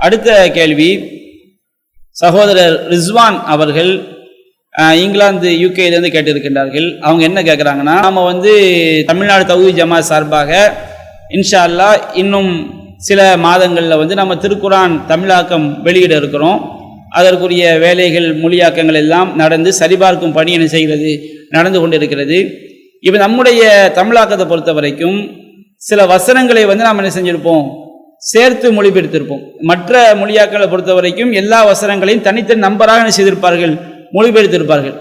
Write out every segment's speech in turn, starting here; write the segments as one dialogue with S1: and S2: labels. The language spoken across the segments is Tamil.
S1: அடுத்த கேள்வி, சகோதரர் ரிஸ்வான் அவர்கள் இங்கிலாந்து யூகேலேருந்து கேட்டிருக்கின்றார்கள். அவங்க என்ன கேட்குறாங்கன்னா, நாம் தமிழ்நாடு தௌஹீத் ஜமாத் சார்பாக இன்ஷா அல்லாஹ் இன்னும் சில மாதங்களில் நம்ம திருக்குரான் தமிழாக்கம் வெளியிட இருக்கிறோம். அதற்குரிய வேலைகள் மொழியாக்கங்கள் எல்லாம் நடந்து சரிபார்க்கும் பணி என்ன செய்கிறது, நடந்து கொண்டிருக்கிறது. இப்போ நம்முடைய தமிழாக்கத்தை பொறுத்த வரைக்கும் சில வசனங்களை நாம் என்ன செஞ்சுருப்போம், சேர்த்து மொழிபெயர்த்திருப்போம். மற்ற மொழியாக்களை பொறுத்த வரைக்கும் எல்லா வசனங்களையும் தனித்தனி நம்பராக என்ன செய்திருப்பார்கள், மொழிபெயர்த்திருப்பார்கள்.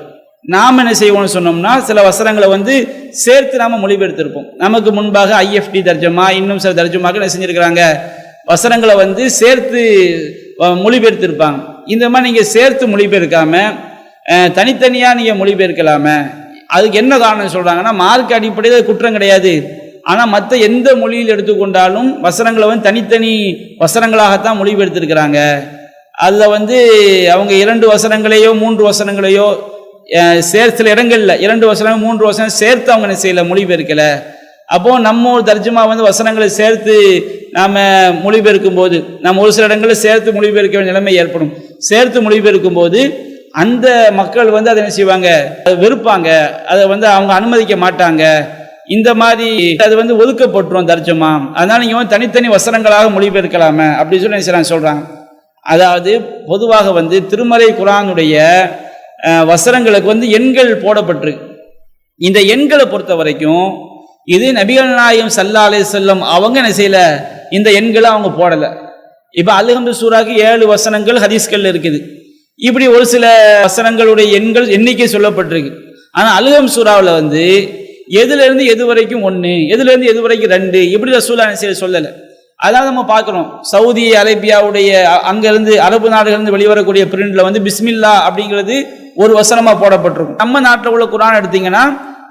S1: நாம் என்ன செய்வோம்னு சொன்னோம்னா சில வசனங்களை சேர்த்து நாம் மொழிபெயர்த்திருப்போம். நமக்கு முன்பாக IFD தர்ஜமா இன்னும் சில தர்ஜமாக என்ன செஞ்சுருக்கிறாங்க, வசனங்களை சேர்த்து மொழிபெயர்த்திருப்பாங்க. இந்த மாதிரி நீங்கள் சேர்த்து மொழிபெயர்க்காம தனித்தனியாக நீங்கள் மொழிபெயர்க்கலாமே, அதுக்கு என்ன காரணம் சொல்கிறாங்கன்னா, மார்க் அடிப்படையில் குற்றம் கிடையாது. ஆனால் மற்ற எந்த மொழியில் எடுத்துக்கொண்டாலும் வசனங்களை தனித்தனி வசனங்களாகத்தான் மொழிபெயர்த்திருக்கிறாங்க. அதில் அவங்க 2 வசனங்களையோ 3 வசனங்களையோ சில இடங்களில் 2 வசனம் 3 வசனம் சேர்த்து அவங்க என்ன செய்யலை, மொழிபெயர்க்கலை. அப்போது நம்ம தர்ஜுமா வசனங்களை சேர்த்து நாம் மொழிபெயர்க்கும் போது நம்ம ஒரு சில இடங்களில் சேர்த்து மொழிபெயர்க்க வேண்டிய நிலைமை ஏற்படும். சேர்த்து மொழிபெயர்க்கும் போது அந்த மக்கள் அதை என்ன செய்வாங்க, அதை வெறுப்பாங்க, அதை அவங்க அனுமதிக்க மாட்டாங்க. இந்த மாதிரி அது ஒதுக்கப்பட்டுரும் தர்ஜுமா. அதனால நீங்கள் தனித்தனி வசனங்களாக மொழிபெயர்க்கலாமே அப்படி சொல்லி சொல்கிறாங்க. அதாவது பொதுவாக திருமறை குர்ஆனுடைய வசனங்களுக்கு எண்கள் போடப்பட்டிருக்கு. இந்த எண்களை பொறுத்த வரைக்கும் இது நபிகள் நாயகம் ஸல்லல்லாஹு அலைஹி வஸல்லம் அவங்க என்ன செய்யல, இந்த எண்களை அவங்க போடலை. இப்போ அல்-ஹம்து சூராக்கு 7 வசனங்கள் ஹதீஸ்கள் இருக்குது. இப்படி ஒரு சில வசனங்களுடைய எண்கள் எண்ணிக்கை சொல்லப்பட்டிருக்கு. ஆனால் அல்-ஹம்து சூராவில் எதுலேருந்து எது வரைக்கும் 1, எதுலேருந்து எது வரைக்கும் 2 இப்படி ரசூலுல்லாஹி அலைஹி வஸல்லம் சொல்லலை. அதாவது நம்ம பார்க்குறோம், சவுதி அரேபியாவுடைய அங்கேருந்து அரபு நாடுகளிலிருந்து வெளிவரக்கூடிய பிரிண்டில் பிஸ்மில்லா அப்படிங்கிறது ஒரு வசனமாக போடப்பட்டிருக்கும். நம்ம நாட்டில் உள்ள குர்ஆன் எடுத்தீங்கன்னா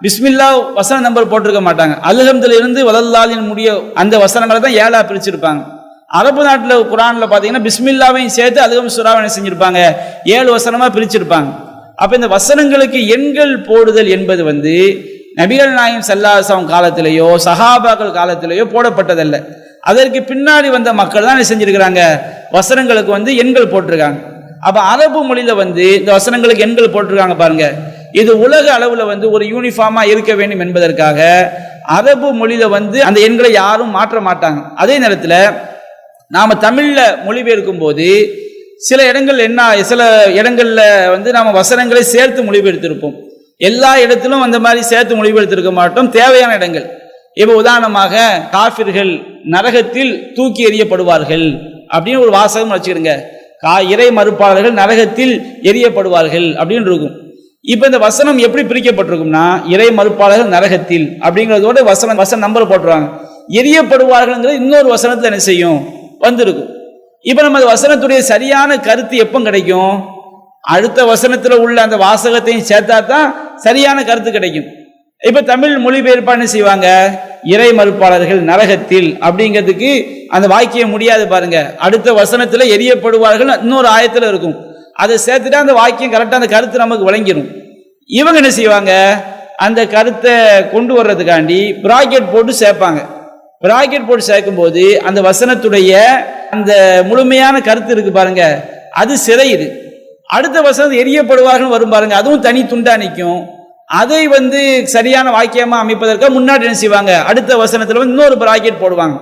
S1: பிஸ்மில்லா வசன நம்பர் போட்டிருக்க மாட்டாங்க. அல்ஹம்துல இருந்து வலல்லாலின் முடிய அந்த வசனங்களை தான் 7ஆ பிரிச்சிருப்பாங்க. அரபு நாட்டில் குர்ஆனில் பார்த்தீங்கன்னா பிஸ்மில்லாவையும் சேர்த்து அல்ஹம்து சூராவை என்ன செஞ்சிருப்பாங்க, 7 வசனமாக பிரிச்சிருப்பாங்க. அப்போ இந்த வசனங்களுக்கு எண்கள் போடுதல் என்பது நபிகள் நாயகம் ஸல்லல்லாஹு அலைஹி வஸல்லம் காலத்திலேயோ சஹாபாக்கள் காலத்திலேயோ போடப்பட்டதல்ல. அதற்கு பின்னாடி வந்த மக்கள் தான் என்ன செஞ்சிருக்கிறாங்க, வசனங்களுக்கு எண்கள் போட்டிருக்காங்க. அப்போ அரபு மொழியில் இந்த வசனங்களுக்கு எண்கள் போட்டிருக்காங்க பாருங்க. இது உலக அளவில் ஒரு யூனிஃபார்மாக இருக்க வேண்டும் என்பதற்காக அரபு மொழியில் அந்த எண்களை யாரும் மாற்ற மாட்டாங்க. அதே நேரத்தில் நாம் தமிழில் மொழிபெயர்க்கும் போது சில இடங்களில் நாம் வசனங்களை சேர்த்து மொழிபெயர்த்திருப்போம். எல்லா இடத்திலும் அந்த மாதிரி சேர்த்து மொழிபெயர்த்திருக்க மாட்டோம், தேவையான இடங்கள். இப்போ உதாரணமாக காஃபிர்கள் நரகத்தில் தூக்கி எறியப்படுவார்கள் அப்படின்னு ஒரு வாசகம் வச்சுக்கிடுங்க. இறை மறுப்பாளர்கள் நரகத்தில் எரியப்படுவார்கள் அப்படின்னு இருக்கும். இப்போ இந்த வசனம் எப்படி பிரிக்கப்பட்டிருக்கும்னா, இறை மறுப்பாளர்கள் நரகத்தில் அப்படிங்கிறதோட வசன நம்பர் போட்டுருவாங்க. எரியப்படுவார்கள் இன்னொரு வசனத்தில் என்ன செய்யும், வந்திருக்கும். இப்போ நம்ம அந்த வசனத்துடைய சரியான கருத்து எப்போ கிடைக்கும், அடுத்த வசனத்தில் உள்ள அந்த வாசகத்தையும் சேர்த்தா தான் சரியான கருத்து கிடைக்கும். இப்போ தமிழ் மொழிபெயர்ப்பான்னு செய்வாங்க, இறை மறுப்பாளர்கள் நரகத்தில் அப்படிங்கிறதுக்கு அந்த வாக்கியம் முடியாது பாருங்க. அடுத்த வசனத்தில் எரியப்படுவார்கள் இன்னொரு ஆயத்தில் இருக்கும், அதை சேர்த்துட்டா அந்த வாக்கியம் கரெக்டாக அந்த கருத்து நமக்கு வழங்கிடும். இவங்க என்ன செய்வாங்க, அந்த கருத்தை கொண்டு வர்றதுக்காண்டி பிராக்கெட் போட்டு சேர்ப்பாங்க. பிராக்கெட் போட்டு சேர்க்கும் போது அந்த வசனத்துடைய அந்த முழுமையான கருத்து இருக்கு பாருங்க, அது சிறையுது. அடுத்த வசனம் எரியப்படுவார்கள் வரும் பாருங்க, அதுவும் தனி துண்டா நிற்கும். அதை சரியான வாக்கியமா அமைப்பதற்காக முன்னாடி என்ன செய்வாங்க, அடுத்த வசனத்தில் இன்னொரு பிராக்கெட் போடுவாங்க.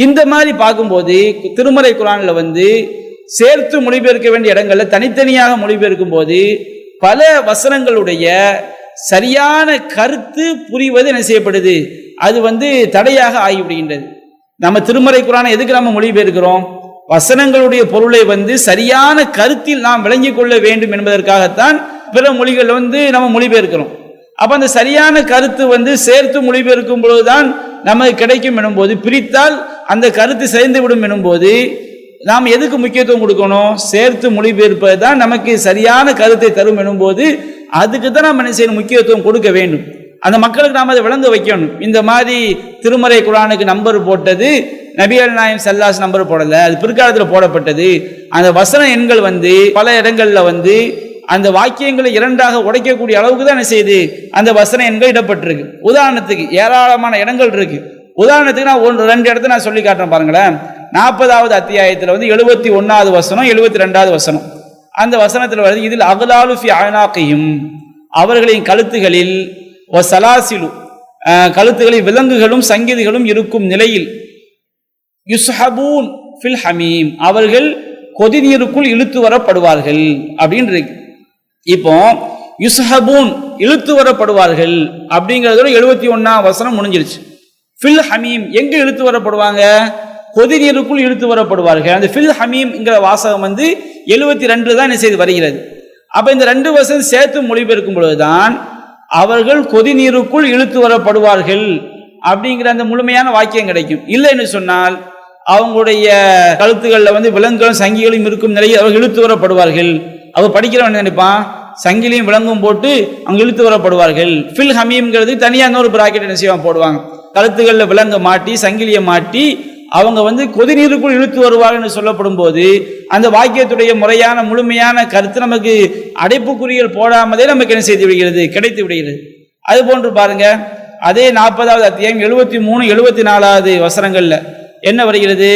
S1: இந்த மாதிரி பார்க்கும்போது திருமறை குர்ஆனில் சேர்த்து மொழிபெயர்க்க வேண்டிய இடங்கள்ல தனித்தனியாக மொழிபெயர்க்கும் போது பல வசனங்களுடைய சரியான கருத்து புரிவது என்ன செய்யப்படுது, அது தடையாக ஆகிவிடுகின்றது. நம்ம திருமறை குர்ஆனை எதுக்கு நம்ம மொழிபெயர்க்கிறோம், வசனங்களுடைய பொருளை சரியான கருத்தில் நாம் விளங்கிக் கொள்ள வேண்டும் என்பதற்காகத்தான் பிற மொழிகள் நம்ம மொழிபெயர்க்கிறோம். அப்ப அந்த சரியான கருத்து சேர்த்து மொழிபெயர்க்கும் பொழுதுதான் நமக்கு கிடைக்கும் எனும்போது, பிரித்தால் அந்த கருத்து சேர்ந்து விடும் எனும்போது நாம் எதுக்கு முக்கியத்துவம் கொடுக்கணும், சேர்த்து மொழிபெயர்ப்பது தான் நமக்கு சரியான கருத்தை தரும் எனும்போது அதுக்கு தான் நாம் என்ன செய்யணும், முக்கியத்துவம் கொடுக்க வேண்டும். அந்த மக்களுக்கு நாம் அதை விளங்க வைக்கணும். இந்த மாதிரி திருமறை குர்ஆனுக்கு நம்பர் போட்டது நபிகள் நாயகம் ஸல்லல்லாஹு அலைஹி வஸல்லம் நம்பர் போடலை, அது பிற்காலத்தில் போடப்பட்டது. அந்த வசன எண்கள் பல இடங்களில் அந்த வாக்கியங்களை 2ஆக உடைக்கக்கூடிய அளவுக்கு தான் என்ன செய்யுது, அந்த வசன எண்கள் இடப்பட்டிருக்கு. உதாரணத்துக்கு ஏராளமான இடங்கள் இருக்கு. உதாரணத்துக்கு நான் 1-2 இடத்த நான் சொல்லி காட்டுறேன் பாருங்களேன். 40வது அத்தியாயத்தில் வந்து 71வது வசனம் 72வது வசனம். அந்த வசனத்தில் வருது, இதில் அகலாலு ஃபி அனாகிஹிம், அவர்களின் கழுத்துகளில் சலாசிலு, கழுத்துகளில் விலங்குகளும் சங்கிதிகளும் இருக்கும் நிலையில், யுஸ்ஹபூன் ஃபில் ஹமீம், அவர்கள் கொதிநீருக்குள் இழுத்து வரப்படுவார்கள் அப்படின்னு இருக்கு. இப்போ யுஸ்ஹபூன் இழுத்து வரப்படுவார்கள் அப்படிங்கிறதோட 71ஆம் வசனம் முடிஞ்சிருச்சு. ஃபில் ஹமீம் எங்க இழுத்து வரப்படுவாங்க? கொதிநீருக்குள் இழுத்து வரப்படுவார்கள். அந்த ஃபில் ஹமீம்ங்கிற வாசகம் வந்து 72 தான் என்ன செய்து வருகிறது. அப்ப இந்த 2 வசனம் சேர்த்து மொழிபெயர்க்கும் பொழுதுதான் அவர்கள் கொதிநீருக்குள் இழுத்து வரப்படுவார்கள் அப்படிங்கிற அந்த முழுமையான வாக்கியம் கிடைக்கும். இல்லைன்னு சொன்னால் அவங்களுடைய கழுத்துகளில் வந்து விலங்குகளும் சங்கிகளும் இருக்கும் நிலையில் அவர்கள் இழுத்து வரப்படுவார்கள். அவர் படிக்கிறவன் நினைப்பான் சங்கிலியும் விலங்கும் போட்டு அவங்க இழுத்து வரப்படுவார்கள். ஃபில் ஹமீம்ங்கிறது தனியாக இன்னொரு பிராக்கெட் என்ன செய்வாங்க போடுவாங்க. கழுத்துகளில் விலங்க மாட்டி சங்கிலியை மாட்டி அவங்க வந்து கொதிநீருக்குள் இழுத்து வருவார்கள் சொல்லப்படும் போது அந்த வாக்கியத்துடைய முறையான முழுமையான கருத்து நமக்கு அடைப்புக்குறிகள் போடாமலே நமக்கு என்ன செய்து விடுகிறது, கிடைத்து விடுகிறது. அது போன்று பாருங்க, அதே 40வது அத்தியாயம் 73 74வது வசனங்கள்ல என்ன வருகிறது?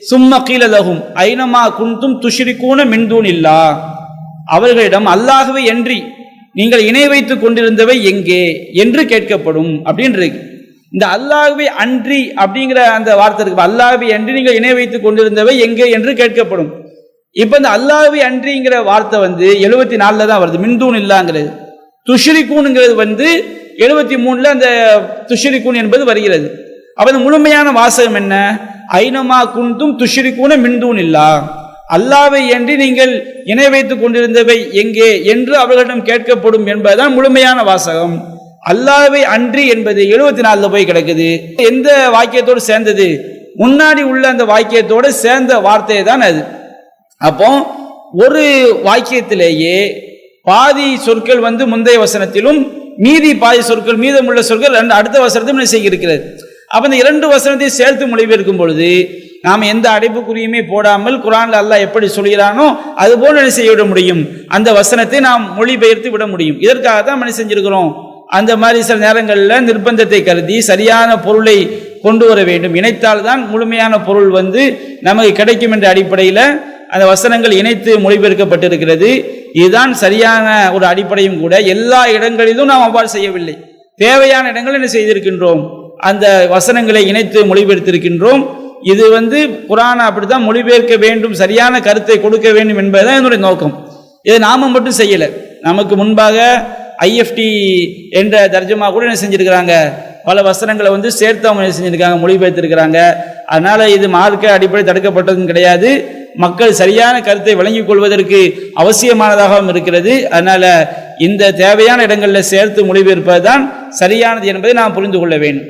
S1: சும்ம கீல லஹும் ஐனமா குன்தும் துஷ்ரிகூன மின் தூனில்லா, அவர்களிடம் அல்லாஹ்வை அன்றி நீங்கள் இணை வைத்துக் கொண்டிருந்தவை எங்கே என்று கேட்கப்படும் அப்படின்னு. இந்த அல்லாஹ்வை அன்றி அப்படிங்கிற அந்த வார்த்தை இருக்கு, அல்லாஹ்வை அன்றி நீங்கள் இணை வைத்துக் கொண்டிருந்தவை எங்கே என்று கேட்கப்படும். இப்ப இந்த அல்லாஹ்வை அன்றிங்கிற வார்த்தை வந்து 74 தான் வருது, மின்தூன் இல்லாங்கிறது. துஷ்ரிகூன்ங்கிறது வந்து 73 அந்த துஷ்ரிகூன் என்பது வருகிறது. அப்ப இந்த முழுமையான வாசகம் என்ன? ஐனமா குன்தும் துஷ்ரிகூன மின்தூன் இல்லா, அல்லாஹ்வை அன்றி நீங்கள் இணை வைத்துக் கொண்டிருந்தவை எங்கே என்று அவர்களிடம் கேட்கப்படும் என்பதுதான் முழுமையான வாசகம். அல்லாஹ்வை அன்றி என்பது 74 போய் கிடக்குது. எந்த வாக்கியத்தோடு சேர்ந்தது? முன்னாடி உள்ள அந்த வாக்கியத்தோடு சேர்ந்த வார்த்தை தான் அது. அப்போ ஒரு வாக்கியத்திலேயே பாதி சொற்கள் வந்து முந்தைய வசனத்திலும் மீதி பாதி சொற்கள் மீதமுள்ள சொற்கள் அடுத்த வசனத்திலும் என்ன செய்ய இருக்கிறது. அப்ப இந்த 2 வசனத்தை சேர்த்து மொழிபெயர்க்கும் பொழுது நாம் எந்த அடைப்புக்குறியுமே போடாமல் குர்ஆன்ல அல்லாஹ் எப்படி சொல்கிறானோ அது போல என்ன செய்ய விட முடியும், அந்த வசனத்தை நாம் மொழிபெயர்த்து விட முடியும். இதற்காக தான் என்ன செஞ்சிருக்கிறோம், அந்த மாதிரி சில நேரங்களில் நிர்பந்தத்தை கருதி சரியான பொருளை கொண்டு வர வேண்டும். இணைத்தால் தான் முழுமையான பொருள் வந்து நமக்கு கிடைக்கும் என்ற அடிப்படையில் அந்த வசனங்கள் இணைத்து மொழிபெயர்க்கப்பட்டிருக்கிறது. இதுதான் சரியான ஒரு அடிப்படையும் கூட. எல்லா இடங்களிலும் நாம் அவ்வாறு செய்யவில்லை. தேவையான இடங்கள் என்ன செய்திருக்கின்றோம், அந்த வசனங்களை இணைத்து மொழிபெயர்த்திருக்கின்றோம். இது வந்து குர்ஆனை அப்படித்தான் மொழிபெயர்க்க வேண்டும், சரியான கருத்தை கொடுக்க வேண்டும் என்பதுதான் என்னுடைய நோக்கம். இதை நாம மட்டும் செய்யலை. நமக்கு முன்பாக IFT என்ற தர்ஜமா கூட என்ன செஞ்சிருக்கிறாங்க, பல வசனங்களை வந்து சேர்த்து அவங்க என்ன செஞ்சிருக்காங்க, மொழிபெயர்த்திருக்கிறாங்க. அதனால இது மார்க்க அடிப்படை தடுக்கப்பட்டதும் கிடையாது, மக்கள் சரியான கருத்தை விளங்கிக் கொள்வதற்கு அவசியமானதாகவும் இருக்கிறது. அதனால இந்த தேவையான இடங்களில் சேர்த்து மொழிபெயர்ப்பதுதான் சரியானது என்பதை நாம் புரிந்து கொள்ள வேண்டும்.